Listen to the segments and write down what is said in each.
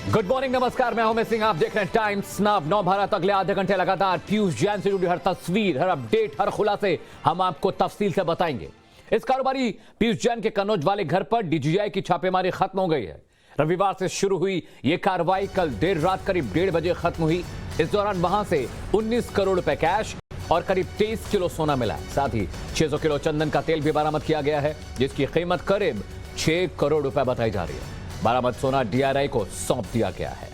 Good morning, नमस्कार। मैं हूं सिंह, आप देख रहे हैं टाइम्स नाउ। नव भारत अगले आधे घंटे लगातार पीयूष जैन से जुड़ी हर तस्वीर, हर अपडेट, हर खुलासे हम आपको तफसील से बताएंगे। इस कारोबारी पीयूष जैन के कन्नौज वाले घर पर डीजीआई की छापेमारी खत्म हो गई है। रविवार से शुरू हुई यह कार्रवाई कल देर रात करीब 1:30 बजे खत्म हुई। इस दौरान वहां से 19 करोड़ रुपए कैश और करीब 23 किलो सोना मिला है। साथ ही 600 किलो चंदन का तेल भी बरामद किया गया है, जिसकी कीमत करीब 6 करोड़ रुपए बताई जा रही है। बरामद सोना डीआरआई को सौंप दिया गया है।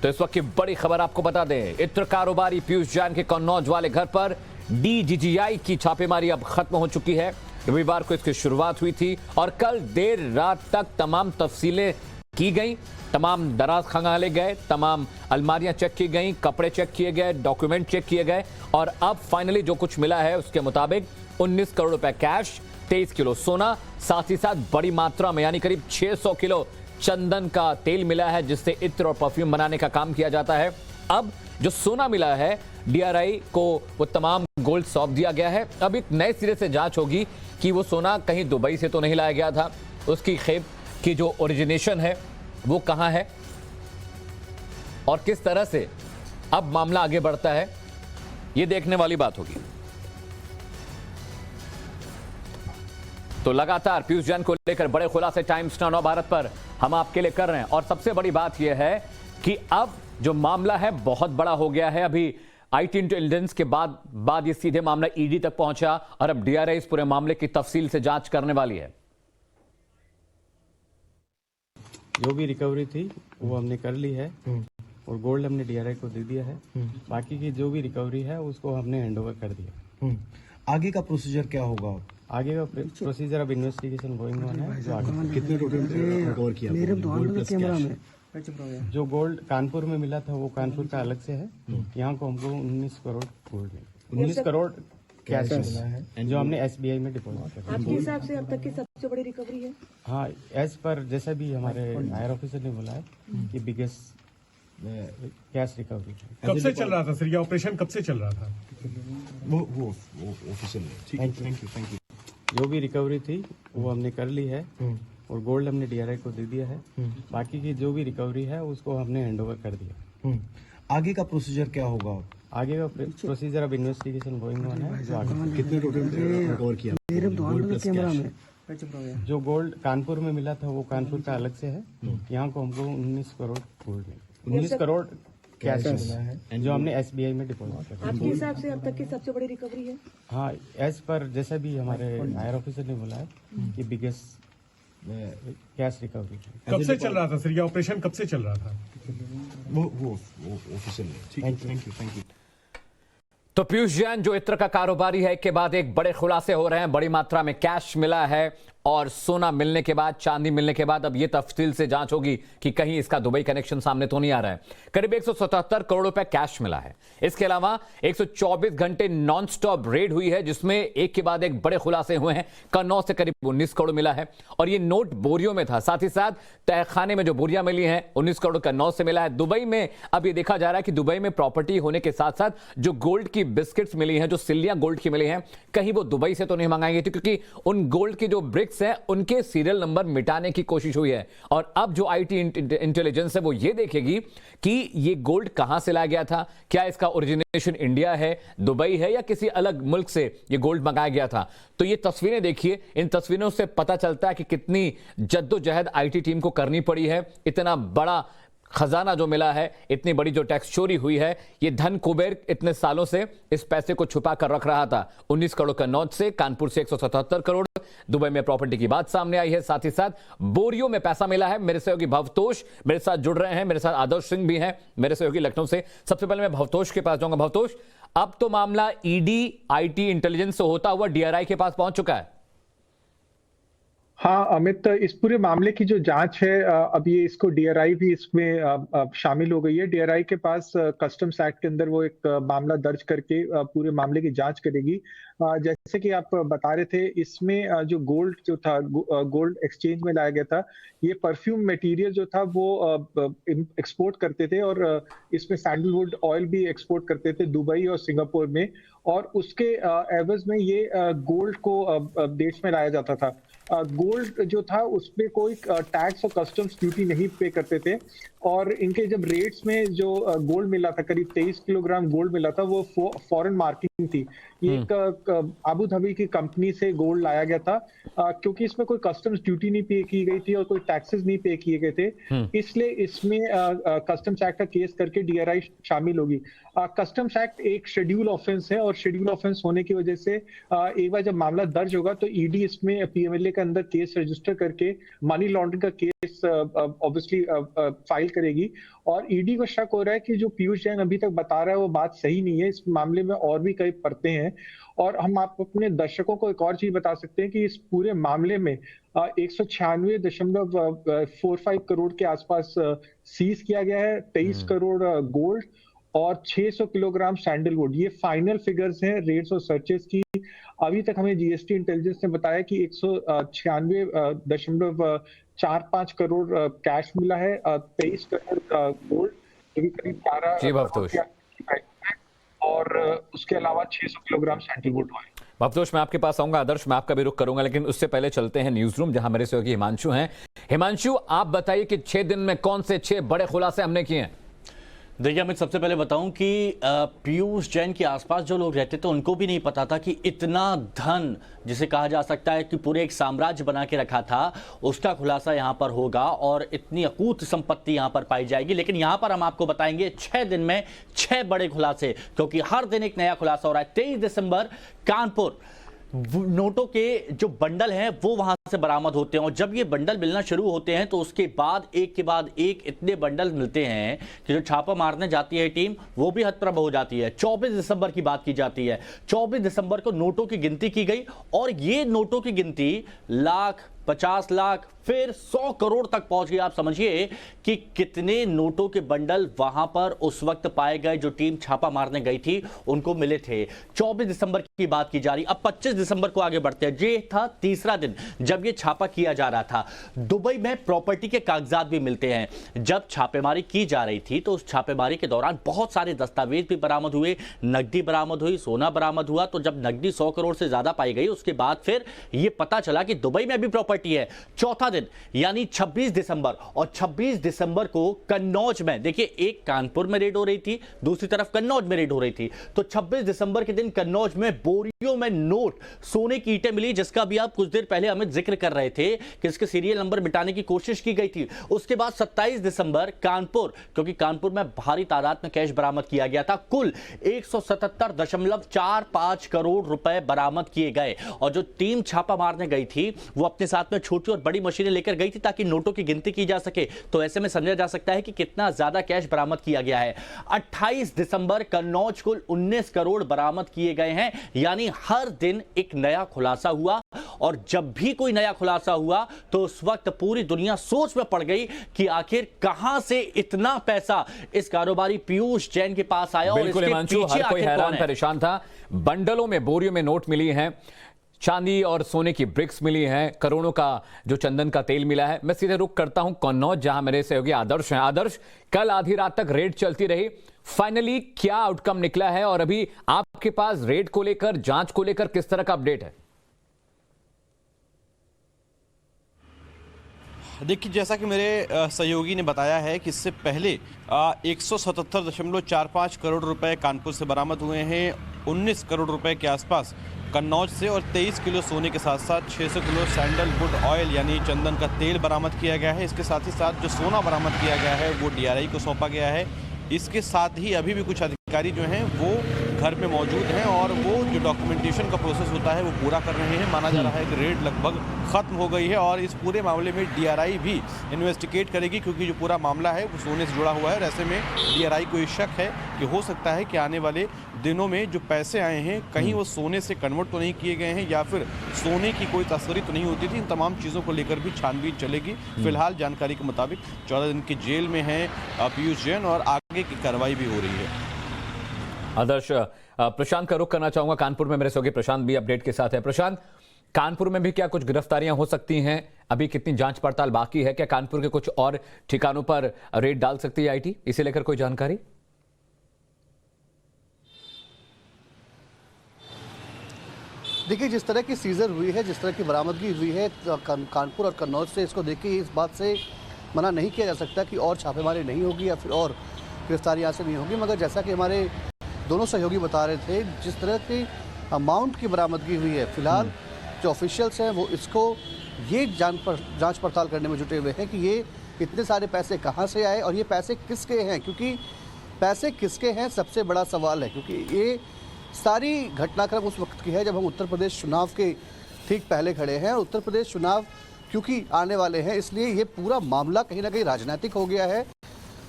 तो इस वक्त की बड़ी खबर आपको बता दें, इत्र कारोबारी पीयूष जैन के कन्नौज वाले घर पर डीजीआई की छापेमारी अब खत्म हो चुकी है। रविवार को इसकी शुरुआत हुई थी और कल देर रात तक तमाम तफसीलें की गई, तमाम दराज खंगाले गए, तमाम अलमारियां चेक की गई, कपड़े चेक किए गए, डॉक्यूमेंट चेक किए गए और अब फाइनली जो कुछ मिला है उसके मुताबिक 19 करोड़ रुपए कैश, 23 किलो सोना, साथ ही साथ बड़ी मात्रा में यानी करीब 600 किलो चंदन का तेल मिला है, जिससे इत्र और परफ्यूम बनाने का काम किया जाता है। अब जो सोना मिला है डीआरआई को वो तमाम गोल्ड सौंप दिया गया है। अब एक नए सिरे से जांच होगी कि वो सोना कहीं दुबई से तो नहीं लाया गया था, उसकी खेप की जो ओरिजिनेशन है वो कहां है और किस तरह से अब मामला आगे बढ़ता है, ये देखने वाली बात होगी। तो लगातार पीयूष जैन को लेकर बड़े खुलासे टाइम्स नाउ भारत पर हम आपके लिए कर रहे हैं। और सबसे बड़ी बात यह है कि अब जो मामला है बहुत बड़ा हो गया है। अभी आईटी इंटेलिजेंस के बाद ये सीधे मामला ईडी तक पहुंचा और अब डीआरआई इस पूरे मामले की तफसील से जांच करने वाली है। जो भी रिकवरी थी वो हमने कर ली है और गोल्ड हमने डीआरआई को दे दिया है। बाकी की जो भी रिकवरी है उसको हमने हैंडओवर कर दिया। आगे का प्रोसीजर क्या होगा? आगे का प्रोसीजर अब इन्वेस्टिगेशन गोइंग ऑन है। जो आगे कितने टोटल रिकवर किया गोल्ड प्लस कैश? जो गोल्ड कानपुर में मिला था वो कानपुर का अलग से है। यहाँ को हमको 19 करोड़ गोल्ड मिला, 19 करोड़ कैश मिला है जो हमने एसबीआई में डिपॉजिट किया। आपके हिसाब से अब तक की सबसे बड़ी रिकवरी है? हाँ, एज पर जैसा भी हमारे हायर ऑफिसर ने बोला है कि बिगेस्ट कैश रिकवरी। कब से चल रहा था सर ये ऑपरेशन, कब से चल रहा था? वो ऑफिशियल है। Thank you. जो भी रिकवरी थी वो हमने कर ली है और गोल्ड हमने डीआरआई को दे दिया है। बाकी की जो भी रिकवरी है उसको हमने हैंडओवर कर दिया। आगे का प्रोसीजर क्या होगा? आगे का प्रोसीजर अब इन्वेस्टिगेशन गोइंग ऑन है। जो आगे कितने टोटल रिकवर किया गोल्ड प्लस कैश? जो गोल्ड कानपुर में मिला था वो कानपुर का अलग से है। यहाँ को हमको 19 करोड़ गोल्ड मिला, 19 करोड़ कैश मिला है जो हमने एसबीआई में डिपॉजिट किया। आपके हिसाब से अब तक की सबसे बड़ी रिकवरी है? हाँ, एज पर जैसा भी हमारे हायर ऑफिसर ने बोला है कि बिगेस्ट कैश रिकवरी। कब से चल रहा था सर ये ऑपरेशन, कब से चल रहा था? वो ऑफिशियल है। Thank you. तो पीयूष जैन जो इत्र का कारोबारी है के बाद एक बड़े खुलासे हो रहे हैं। बड़ी मात्रा में कैश मिला है और सोना मिलने के बाद, चांदी मिलने के बाद अब यह तफसील से जांच होगी कि कहीं इसका दुबई कनेक्शन सामने तो नहीं आ रहा है। करीब 177 करोड़ रुपए कैश मिला है। इसके अलावा 124 घंटे नॉन स्टॉप रेड हुई है, जिसमें एक के बाद एक बड़े खुलासे हुए हैं। कन्नौज से करीब 19 करोड़ मिला है और ये नोट बोरियों में था। साथ ही साथ तहखाने में जो बोरियां मिली हैं 19 करोड़ कन्नौज से मिला है। दुबई में अब ये देखा जा रहा है कि दुबई में प्रॉपर्टी होने के साथ साथ जो गोल्ड की बिस्किट्स मिली हैं, जो सिल्लियां गोल्ड की मिली हैं, कहीं वो दुबई से तो नहीं मंगाई गई थी, क्योंकि उन गोल्ड की जो ब्रिक्स हैं उनके सीरियल नंबर मिटाने की कोशिश हुई है। और अब जो आईटी इंटेलिजेंस है वो ये देखेगी कि ये गोल्ड कहां से लाया गया था, क्या इसका ओरिजिनेशन इंडिया है, दुबई है या किसी अलग मुल्क से ये गोल्ड मंगाया गया था। तो ये तस्वीरें देखिए, इन तस्वीरों से पता चलता है कि कितनी जद्दोजहद आईटी टीम को करनी पड़ी है। इतना बड़ा खजाना जो मिला है, इतनी बड़ी जो टैक्स चोरी हुई है, ये धन कुबेर इतने सालों से इस पैसे को छुपा कर रख रहा था। 19 करोड़ कन्नौज से, कानपुर से 177 करोड़, दुबई में प्रॉपर्टी की बात सामने आई है। साथ ही साथ बोरियों में पैसा मिला है। मेरे सहयोगी भवतोष मेरे साथ जुड़ रहे हैं, मेरे साथ आदर्श सिंह भी हैं, मेरे सहयोगी लखनऊ से। सबसे पहले मैं भवतोष के पास जाऊंगा। भवतोष, अब तो मामला ईडी आईटी इंटेलिजेंस से होता हुआ डीआरआई के पास पहुंच चुका है। हाँ अमित, इस पूरे मामले की जो जांच है अब ये इसको डीआरआई भी इसमें शामिल हो गई है। डीआरआई के पास कस्टम्स एक्ट के अंदर वो एक मामला दर्ज करके पूरे मामले की जांच करेगी। जैसे कि आप बता रहे थे, इसमें जो गोल्ड जो था, गोल्ड एक्सचेंज में लाया गया था, ये परफ्यूम मटेरियल जो था वो एक्सपोर्ट करते थे और इसमें सैंडलवुड ऑयल भी एक्सपोर्ट करते थे दुबई और सिंगापुर में, और उसके एवज में ये गोल्ड को देश में लाया जाता था। गोल्ड जो था उसपे कोई टैक्स और कस्टम्स ड्यूटी नहीं पे करते थे, और इनके जब रेट्स में जो गोल्ड मिला था, करीब 23 किलोग्राम गोल्ड मिला था, वो फॉरेन मार्किंग थी। ये एक आबू धाबी की कंपनी से गोल्ड लाया गया था, क्योंकि इसमें कोई कस्टम्स ड्यूटी नहीं पे की गई थी और कोई टैक्सेस नहीं पे किए गए थे, इसलिए इसमें कस्टम्स एक्ट का केस करके डीआरआई शामिल होगी। कस्टम्स एक्ट एक शेड्यूल ऑफेंस है, और शेड्यूल ऑफेंस होने की वजह से एक बार जब मामला दर्ज होगा तो ईडी इसमें पीएमएलए के अंदर केस रजिस्टर करके मनी लॉन्ड्रिंग का केस ऑब्वियसली फाइल करेगी। और ईडी को शक हो रहा है कि जो पीयूष जैन अभी तक बता रहा है वो बात सही नहीं है, इस मामले में और भी कई परतें हैं। और हम आप अपने दर्शकों को एक और चीज बता सकते हैं कि इस पूरे मामले में 196.45 करोड़ के आसपास सीज किया गया है, 23 करोड़ गोल्ड और 600 किलोग्राम सैंडलवुड। ये फाइनल फिगर्स हैं रेट्स और सर्चेस की। अभी तक हमें जीएसटी इंटेलिजेंस ने बताया कि 196.45 करोड़ कैश मिला है, 23 करोड़ गोल्ड, जो कि करीब 12 और उसके अलावा 600 किलोग्राम सैंडलवुड ऑयल। भवतोष, मैं आपके पास आऊंगा, आदर्श मैं आपका भी रुख करूंगा, लेकिन उससे पहले चलते हैं न्यूज रूम जहां मेरे सहयोगी हिमांशु हैं। हिमांशु, आप बताइए कि 6 दिन में कौन से 6 बड़े खुलासे हमने किए हैं? देखिए, मैं सबसे पहले बताऊं कि पीयूष जैन के आसपास जो लोग रहते थे उनको भी नहीं पता था कि इतना धन, जिसे कहा जा सकता है कि पूरे एक साम्राज्य बना के रखा था, उसका खुलासा यहां पर होगा और इतनी अकूत संपत्ति यहां पर पाई जाएगी। लेकिन यहां पर हम आपको बताएंगे 6 दिन में 6 बड़े खुलासे, क्योंकि हर दिन एक नया खुलासा हो रहा है। 23 दिसंबर कानपुर नोटों के जो बंडल हैं वो वहां से बरामद होते हैं, और जब ये बंडल मिलना शुरू होते हैं तो उसके बाद एक के बाद एक इतने बंडल मिलते हैं कि जो छापा मारने जाती है टीम वो भी हतप्रभ हो जाती है। 24 दिसंबर की बात की जाती है। 24 दिसंबर को नोटों की गिनती की गई, और ये नोटों की गिनती लाख, 50 लाख, फिर 100 करोड़ तक पहुंच गई। आप समझिए कि कितने नोटों के बंडल वहां पर उस वक्त पाए गए जो टीम छापा मारने गई थी उनको मिले थे। 24 दिसंबर की बात की जा रही। अब 25 दिसंबर को आगे बढ़ते हैं। ये था तीसरा दिन जब ये छापा किया जा रहा था। दुबई में प्रॉपर्टी के कागजात भी मिलते हैं। जब छापेमारी की जा रही थी तो उस छापेमारी के दौरान बहुत सारे दस्तावेज भी बरामद हुए, नकदी बरामद हुई, सोना बरामद हुआ। तो जब नकदी 100 करोड़ से ज्यादा पाई गई उसके बाद फिर यह पता चला कि दुबई में भी प्रॉपर्टी है। चौथा दिन यानी 26 दिसंबर, और 26 दिसंबर को कन्नौज में, देखिए एक कानपुर में रेड हो रही थी, दूसरी तरफ कन्नौज में रेड हो रही थी। तो 26 दिसंबर के दिन कन्नौज में बोरियों में नोट, सोने की ईंटें मिली, जिसका भी आप कुछ देर पहले हमें जिक्र कर रहे थे कि इसके सीरियल नंबर मिटाने की कोशिश की गई थी। उसके बाद 27 दिसंबर कानपुर, क्योंकि कानपुर में भारी तादाद में कैश बरामद किया गया था। कुल 177.45 करोड़ रुपए बरामद किए गए, और जो टीम छापा मारने गई थी वो अपने साथ में छोटी और बड़ी मशीनें लेकर गई थी ताकि नोटों की गिनती की जा सके। तो ऐसे में समझा जा सकता है कि कितना ज्यादा कैश बरामद किया गया है। 28 दिसंबर कन्नौज कुल 19 करोड़ बरामद किए गए हैं। यानी हर दिन एक नया खुलासा हुआ, और जब भी कोई नया खुलासा हुआ तो उस वक्त पूरी दुनिया सोच में पड़ गई कि आखिर कहां से इतना पैसा इस कारोबारी पीयूष जैन के पास आया, और इसके पीछे हर कोई हैरान कौन है? परेशान था। बंडलों में, बोरियों में नोट मिली हैं, चांदी और सोने की ब्रिक्स मिली हैं, करोड़ों का जो चंदन का तेल मिला है। मैं सीधे रुक करता हूं कन्नौज, जहां मेरे सहयोगी आदर्श हैं। आदर्श, कल आधी रात तक रेड चलती रही, फाइनली क्या आउटकम निकला है, और अभी आपके पास रेड को लेकर, जांच को लेकर किस तरह का अपडेट है? देखिए, जैसा कि मेरे सहयोगी ने बताया है कि इससे पहले 177.45 करोड़ रुपए कानपुर से बरामद हुए हैं, 19 करोड़ रुपए के आसपास कन्नौज से, और 23 किलो सोने के साथ साथ 600 किलो सैंडलवुड ऑयल यानी चंदन का तेल बरामद किया गया है। इसके साथ ही साथ जो सोना बरामद किया गया है वो डीआरआई को सौंपा गया है। इसके साथ ही अभी भी कुछ अधिकारी जो हैं वो घर में मौजूद हैं, और वो जो डॉक्यूमेंटेशन का प्रोसेस होता है वो पूरा कर रहे हैं। माना जा रहा है कि रेड लगभग खत्म हो गई है, और इस पूरे मामले में डीआरआई भी इन्वेस्टिगेट करेगी, क्योंकि जो पूरा मामला है वो सोने से जुड़ा हुआ है। और ऐसे में डीआरआई को ये शक है कि हो सकता है कि आने वाले दिनों में जो पैसे आए हैं कहीं वो सोने से कन्वर्ट तो नहीं किए गए हैं, या फिर सोने की कोई तस्करी तो नहीं होती थी। इन तमाम चीज़ों को लेकर भी छानबीन चलेगी। फिलहाल जानकारी के मुताबिक 14 दिन की जेल में हैं पीयूष जैन, और आगे की कार्रवाई भी हो रही है। आदर्श, प्रशांत का रुख करना चाहूंगा। कानपुर में मेरे सहयोगी प्रशांत भी अपडेट के साथ है। प्रशांत, कानपुर में भी क्या कुछ गिरफ्तारियां हो सकती हैं? अभी कितनी जांच पड़ताल बाकी है? क्या कानपुर के कुछ और ठिकानों पर रेड डाल सकती है आईटी? इसे लेकर कोई जानकारी? देखिए, जिस तरह की सीजर हुई है, जिस तरह की बरामदगी हुई है कानपुर और कन्नौज से, इसको देख के इस बात से मना नहीं किया जा सकता कि और छापेमारी नहीं होगी या फिर और गिरफ्तारी यहाँ से नहीं होगी। मगर जैसा कि हमारे दोनों सहयोगी बता रहे थे, जिस तरह की अमाउंट की बरामदगी हुई है, फिलहाल जो ऑफिशियल्स हैं वो इसको ये जांच पड़ताल करने में जुटे हुए हैं कि ये इतने सारे पैसे कहाँ से आए और ये पैसे किसके हैं, क्योंकि पैसे किसके हैं सबसे बड़ा सवाल है। क्योंकि ये सारी घटनाक्रम उस वक्त की है जब हम उत्तर प्रदेश चुनाव के ठीक पहले खड़े हैं। उत्तर प्रदेश चुनाव क्योंकि आने वाले हैं, इसलिए ये पूरा मामला कहीं ना कहीं राजनीतिक हो गया है।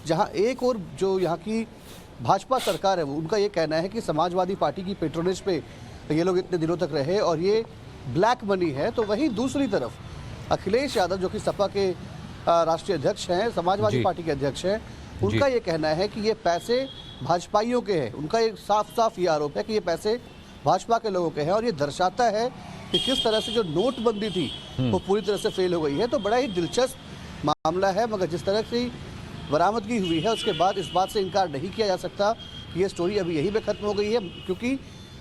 जहां एक और जो यहाँ की भाजपा सरकार है, वो उनका ये कहना है कि समाजवादी पार्टी की पेट्रोनेज पे ये लोग इतने दिनों तक रहे और ये ब्लैक मनी है। तो वहीं दूसरी तरफ अखिलेश यादव जो कि सपा के राष्ट्रीय अध्यक्ष हैं, समाजवादी पार्टी के अध्यक्ष हैं, उनका ये कहना है कि ये पैसे भाजपाइयों के हैं। उनका एक साफ ये आरोप है कि ये पैसे भाजपा के लोगों के हैं और ये दर्शाता है कि किस तरह से जो नोटबंदी थी वो पूरी तरह से फेल हो गई है। तो बड़ा ही दिलचस्प मामला है। मगर जिस तरह से बरामदगी हुई है उसके बाद इस बात से इनकार नहीं किया जा सकता कि ये स्टोरी अभी यहीं पे खत्म हो गई है, क्योंकि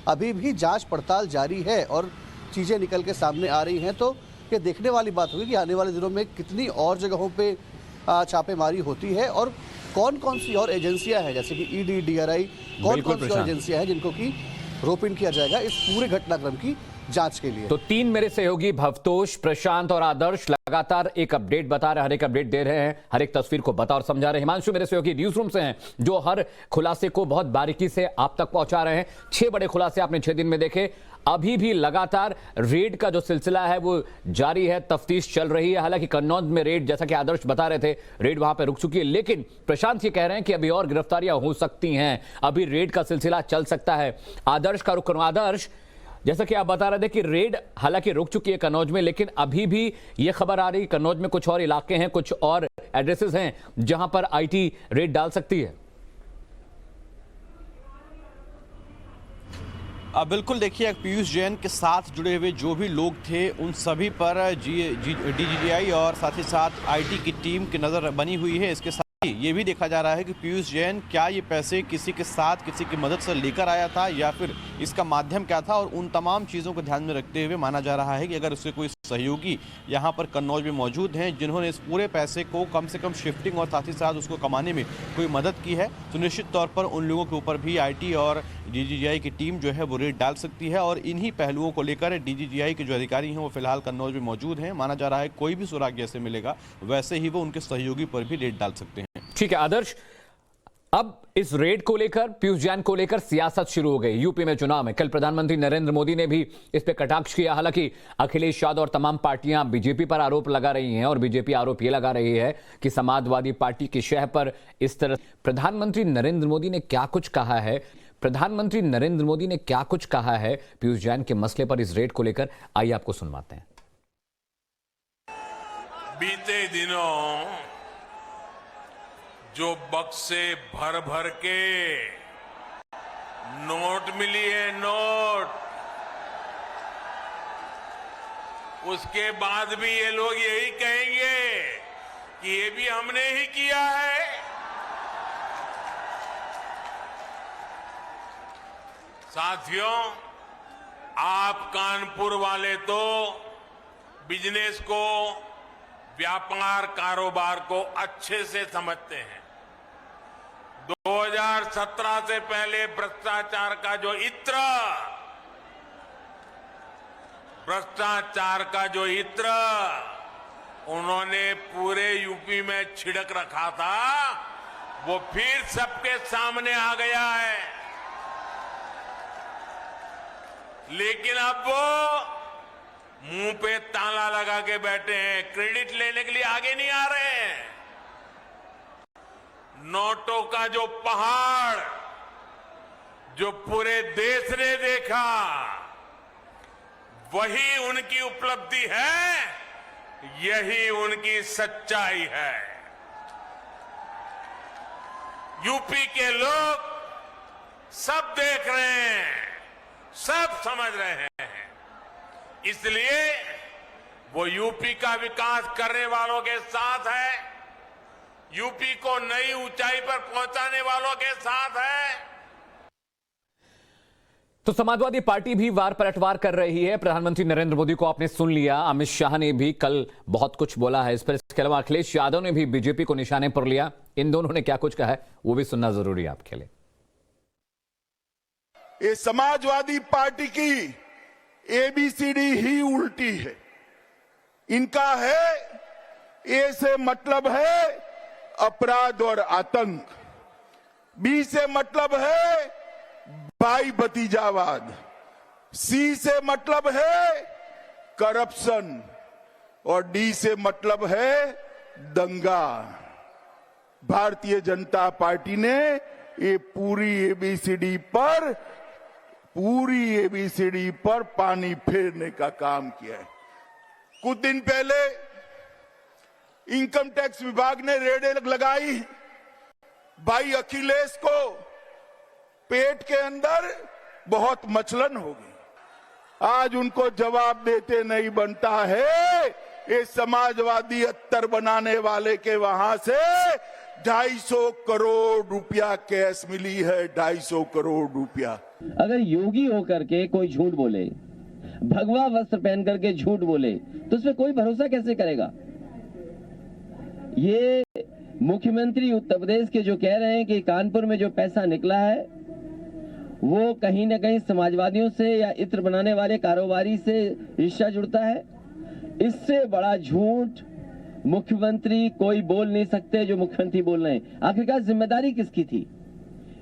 अभी भी जांच पड़ताल जारी है और चीज़ें निकल के सामने आ रही हैं। तो ये देखने वाली बात होगी कि आने वाले दिनों में कितनी और जगहों पे छापेमारी होती है और कौन कौन सी और एजेंसियां हैं, जैसे कि ईडी, डीआरआई, कौन कौन सी और एजेंसियां हैं जिनको कि रोप इन किया जाएगा इस पूरे घटनाक्रम की जांच के लिए। तो तीन मेरे सहयोगी भवतोष, प्रशांत और आदर्श लगातार एक अपडेट बता रहे हैं, हर एक अपडेट दे रहे हैं, हर एक तस्वीर को बता और समझा रहे हैं। हिमांशु मेरे सहयोगी न्यूज रूम से हैं जो हर खुलासे को बहुत बारीकी से आप तक पहुंचा रहे हैं। 6 बड़े खुलासे आपने 6 दिन में देखे। अभी भी लगातार रेड का जो सिलसिला है वो जारी है, तफ्तीश चल रही है। हालांकि कन्नौज में रेड, जैसा कि आदर्श बता रहे थे, रेड वहां पे रुक चुकी है, लेकिन प्रशांत ये कह रहे हैं कि अभी और गिरफ्तारियां हो सकती हैं, अभी रेड का सिलसिला चल सकता है। आदर्श का रुख करूं। आदर्श, जैसा कि आप बता रहे थे कि रेड हालांकि रुक चुकी है कन्नौज में, लेकिन अभी भी ये खबर आ रही है कन्नौज में कुछ और इलाके हैं, कुछ और एड्रेसेस हैं जहां पर आईटी रेड डाल सकती है। बिल्कुल, देखिए पीयूष जैन के साथ जुड़े हुए जो भी लोग थे उन सभी पर डीजीजीआई और साथ ही साथ आईटी की टीम की नज़र बनी हुई है। इसके साथ ही ये भी देखा जा रहा है कि पीयूष जैन क्या ये पैसे किसी के साथ किसी की मदद से लेकर आया था या फिर इसका माध्यम क्या था, और उन तमाम चीज़ों को ध्यान में रखते हुए माना जा रहा है कि अगर उसके कोई सहयोगी यहाँ पर कन्नौज में मौजूद हैं जिन्होंने इस पूरे पैसे को कम से कम शिफ्टिंग और साथ ही साथ उसको कमाने में कोई मदद की है, तो निश्चित तौर पर उन लोगों के ऊपर भी आईटी और डीजीजीआई की टीम जो है वो रेड डाल सकती है। और इन्हीं पहलुओं को लेकर डीजीजीआई के जो अधिकारी हैं वो फिलहाल कन्नौज में मौजूद हैं। माना जा रहा है कोई भी सुराग जैसे मिलेगा वैसे ही वो उनके सहयोगी पर भी रेड डाल सकते हैं। ठीक है आदर्श, अब इस रेड को लेकर, पीयूष जैन को लेकर सियासत शुरू हो गई। यूपी में चुनाव में कल प्रधानमंत्री नरेंद्र मोदी ने भी इस पे कटाक्ष किया। हालांकि अखिलेश यादव और तमाम पार्टियां बीजेपी पर आरोप लगा रही हैं और बीजेपी आरोप यह लगा रही है कि समाजवादी पार्टी की शह पर इस तरह। प्रधानमंत्री नरेंद्र मोदी ने क्या कुछ कहा है, प्रधानमंत्री नरेंद्र मोदी ने क्या कुछ कहा है पीयूष जैन के मसले पर, इस रेड को लेकर, आइए आपको सुनवाते हैं। बीते दिनों जो बक्से भर भर के नोट मिली है, नोट, उसके बाद भी ये लोग यही कहेंगे कि ये भी हमने ही किया है। साथियों, आप कानपुर वाले तो बिजनेस को, व्यापार कारोबार को अच्छे से समझते हैं। 2017 से पहले भ्रष्टाचार का जो इत्र उन्होंने पूरे यूपी में छिड़क रखा था, वो फिर सबके सामने आ गया है। लेकिन अब वो मुंह पे ताला लगा के बैठे हैं, क्रेडिट लेने के लिए आगे नहीं आ रहे हैं। नोटों का जो पहाड़ जो पूरे देश ने देखा, वही उनकी उपलब्धि है, यही उनकी सच्चाई है। यूपी के लोग सब देख रहे हैं, सब समझ रहे हैं। इसलिए वो यूपी का विकास करने वालों के साथ है, यूपी को नई ऊंचाई पर पहुंचाने वालों के साथ है। तो समाजवादी पार्टी भी वार पलटवार कर रही है। प्रधानमंत्री नरेंद्र मोदी को आपने सुन लिया, अमित शाह ने भी कल बहुत कुछ बोला है इस पर। इसके अलावा अखिलेश यादव ने भी बीजेपी को निशाने पर लिया। इन दोनों ने क्या कुछ कहा है वो भी सुनना जरूरी है आपके लिए। ये समाजवादी पार्टी की एबीसीडी ही उल्टी है। इनका है ए से मतलब है अपराध और आतंक, बी से मतलब है भाई भतीजावाद, सी से मतलब है करप्शन और डी से मतलब है दंगा। भारतीय जनता पार्टी ने ये पूरी एबीसीडी पर पानी फेरने का काम किया है। कुछ दिन पहले इनकम टैक्स विभाग ने रेड लगाई, भाई अखिलेश को पेट के अंदर बहुत मचलन हो गई। आज उनको जवाब देते नहीं बनता है। ये समाजवादी अत्तर बनाने वाले के वहां से 250 करोड़ रुपया कैश मिली है, 250 करोड़ रुपया। अगर योगी होकर के कोई झूठ बोले, भगवा वस्त्र पहन करके झूठ बोले, तो उसमें कोई भरोसा कैसे करेगा? ये मुख्यमंत्री उत्तर प्रदेश के जो कह रहे हैं कि कानपुर में जो पैसा निकला है वो कहीं ना कहीं समाजवादियों से या इत्र बनाने वाले कारोबारी से रिश्ता जुड़ता है, इससे बड़ा झूठ मुख्यमंत्री कोई बोल नहीं सकते जो मुख्यमंत्री बोल रहे हैं। आखिरकार जिम्मेदारी किसकी थी?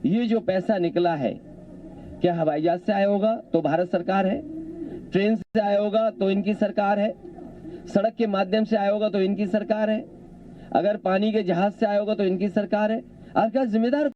ये जो पैसा निकला है, क्या हवाई जहाज से आया होगा तो भारत सरकार है, ट्रेन से आया होगा तो इनकी सरकार है, सड़क के माध्यम से आया होगा तो इनकी सरकार है, अगर पानी के जहाज से आया होगा तो इनकी सरकार है। आखिरकार जिम्मेदार